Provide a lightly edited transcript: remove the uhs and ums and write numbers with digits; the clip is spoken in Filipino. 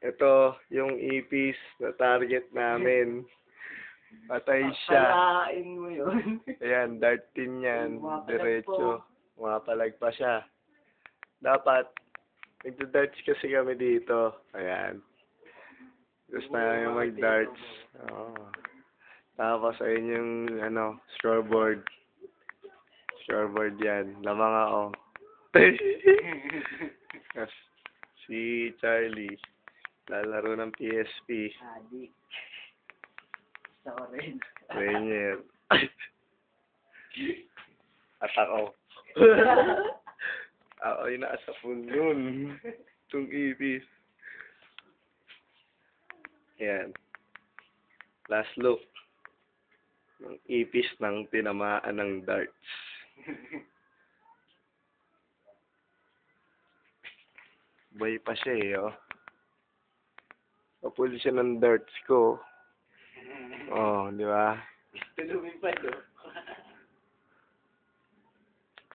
Ito, yung ipis na target namin. Patay siya. Palain mo yun. Ayan, dart pin yan. Mapalag Diretso. Mapalag pa siya. Dapat, nagda-darts kasi kami dito. Ayan. Gusto na yung mag-darts. Oo. Tapos, ayun yung, scoreboard. Scoreboard yan. Lamang ako. Tapos, si Charlie, lalaro ng PSP. Adik. Gusto ko rin. Rainier. At ako. Ako ay nasa pool nun. Itong ipis. Ayan. Last look. Ng ipis ng tinamaan ng darts. Bay pa siya eh, oh. Kapul siya ng darts ko. Oh, di ba? Tulungin pa to.